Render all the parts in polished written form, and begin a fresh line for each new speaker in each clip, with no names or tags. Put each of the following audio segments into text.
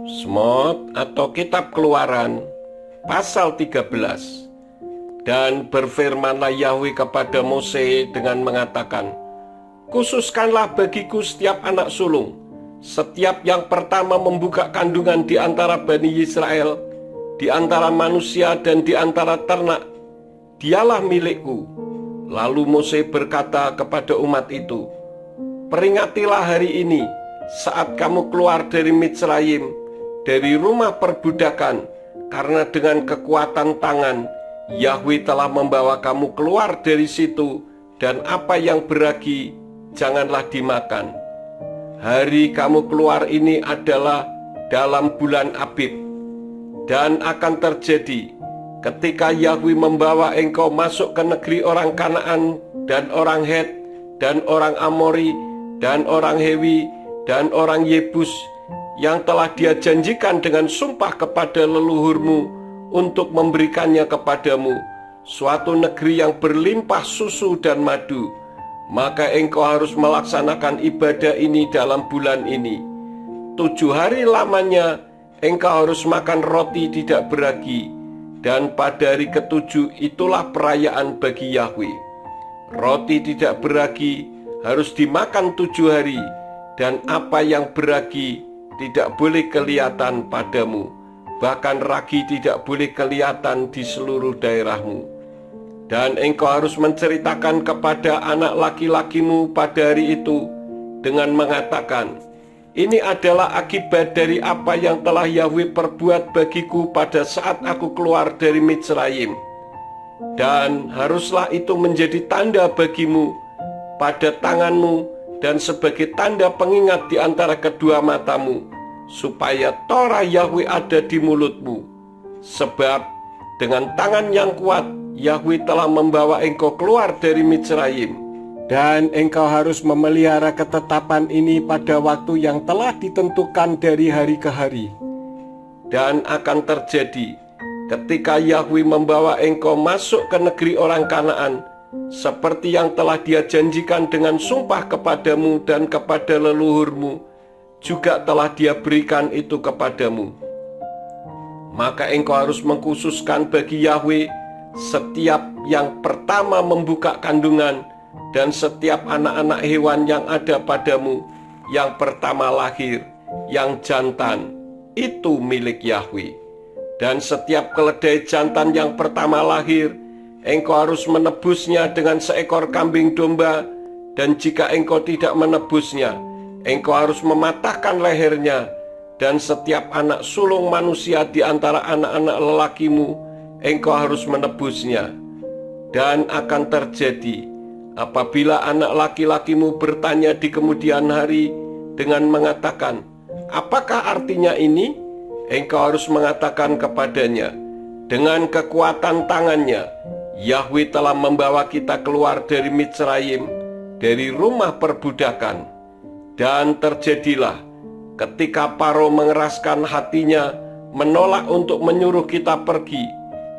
Semot atau Kitab Keluaran pasal 13. Dan berfirmanlah Yahweh kepada Mose dengan mengatakan, khususkanlah bagiku setiap anak sulung, setiap yang pertama membuka kandungan di antara Bani Israel, di antara manusia dan di antara ternak, dialah milikku. Lalu Mose berkata kepada umat itu, peringatilah hari ini saat kamu keluar dari Mitsraim, dari rumah perbudakan, karena dengan kekuatan tangan Yahweh telah membawa kamu keluar dari situ, dan apa yang beragi janganlah dimakan. Hari kamu keluar ini adalah dalam bulan Abib, dan akan terjadi ketika Yahweh membawa engkau masuk ke negeri orang Kanaan dan orang Het dan orang Amori dan orang Hewi dan orang Yebus, yang telah Dia janjikan dengan sumpah kepada leluhurmu untuk memberikannya kepadamu, suatu negeri yang berlimpah susu dan madu. Maka engkau harus melaksanakan ibadah ini dalam bulan ini. 7 hari lamanya engkau harus makan roti tidak beragi, dan pada hari ke-7 itulah perayaan bagi Yahweh. Roti tidak beragi harus dimakan 7 hari, dan apa yang beragi tidak boleh kelihatan padamu, bahkan ragi tidak boleh kelihatan di seluruh daerahmu. Dan engkau harus menceritakan kepada anak laki-lakimu pada hari itu dengan mengatakan, ini adalah akibat dari apa yang telah Yahweh perbuat bagiku pada saat aku keluar dari Mitsraim. Dan haruslah itu menjadi tanda bagimu pada tanganmu, dan sebagai tanda pengingat di antara kedua matamu, supaya Torah Yahweh ada di mulutmu. Sebab dengan tangan yang kuat Yahweh telah membawa engkau keluar dari Mitsraim. Dan engkau harus memelihara ketetapan ini pada waktu yang telah ditentukan dari hari ke hari. Dan akan terjadi ketika Yahweh membawa engkau masuk ke negeri orang Kanaan, seperti yang telah Dia janjikan dengan sumpah kepadamu dan kepada leluhurmu, juga telah Dia berikan itu kepadamu. Maka engkau harus mengkhususkan bagi Yahweh setiap yang pertama membuka kandungan, dan setiap anak-anak hewan yang ada padamu yang pertama lahir, yang jantan, itu milik Yahweh. Dan setiap keledai jantan yang pertama lahir, engkau harus menebusnya dengan seekor kambing domba, dan jika engkau tidak menebusnya, engkau harus mematahkan lehernya. Dan setiap anak sulung manusia di antara anak-anak lelakimu, engkau harus menebusnya. Dan akan terjadi apabila anak laki-lakimu bertanya di kemudian hari dengan mengatakan, apakah artinya ini? Engkau harus mengatakan kepadanya, dengan kekuatan tangannya Yahweh telah membawa kita keluar dari Mitsraim, dari rumah perbudakan. Dan terjadilah ketika Paro mengeraskan hatinya menolak untuk menyuruh kita pergi,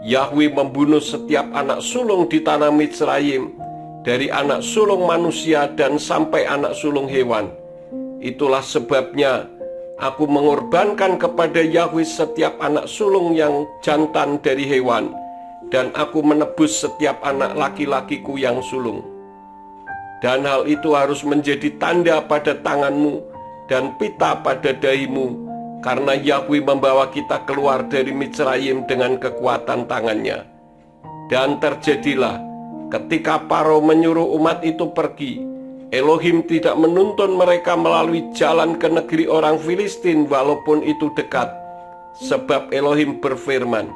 Yahweh membunuh setiap anak sulung di tanah Mitsraim, dari anak sulung manusia dan sampai anak sulung hewan. Itulah sebabnya aku mengorbankan kepada Yahweh setiap anak sulung yang jantan dari hewan, dan aku menebus setiap anak laki-lakiku yang sulung. Dan hal itu harus menjadi tanda pada tanganmu dan pita pada dahimu, karena Yahweh membawa kita keluar dari Mitsraim dengan kekuatan tangannya. Dan terjadilah ketika Paro menyuruh umat itu pergi, Elohim tidak menuntun mereka melalui jalan ke negeri orang Filistin walaupun itu dekat. Sebab Elohim berfirman,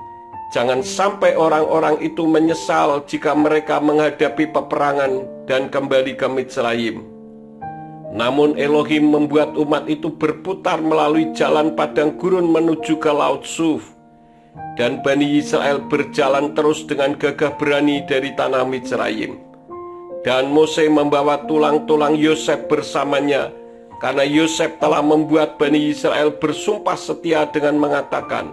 jangan sampai orang-orang itu menyesal jika mereka menghadapi peperangan dan kembali ke Mitsraim. Namun Elohim membuat umat itu berputar melalui jalan padang gurun menuju ke Laut Suf. Dan Bani Israel berjalan terus dengan gagah berani dari tanah Mitsraim. Dan Mose membawa tulang-tulang Yosef bersamanya, karena Yosef telah membuat Bani Israel bersumpah setia dengan mengatakan,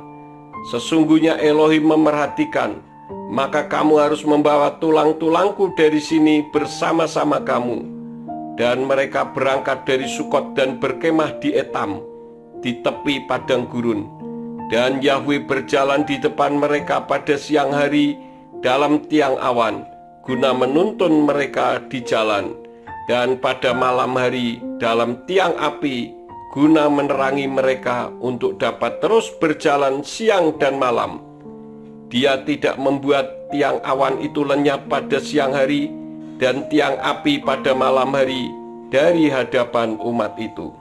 sesungguhnya Elohim memerhatikan, maka kamu harus membawa tulang-tulangku dari sini bersama-sama kamu. Dan mereka berangkat dari Sukot dan berkemah di Etam, di tepi padang gurun. Dan Yahwe berjalan di depan mereka pada siang hari dalam tiang awan, guna menuntun mereka di jalan, dan pada malam hari dalam tiang api, guna menerangi mereka untuk dapat terus berjalan siang dan malam. Dia tidak membuat tiang awan itu lenyap pada siang hari dan tiang api pada malam hari dari hadapan umat itu.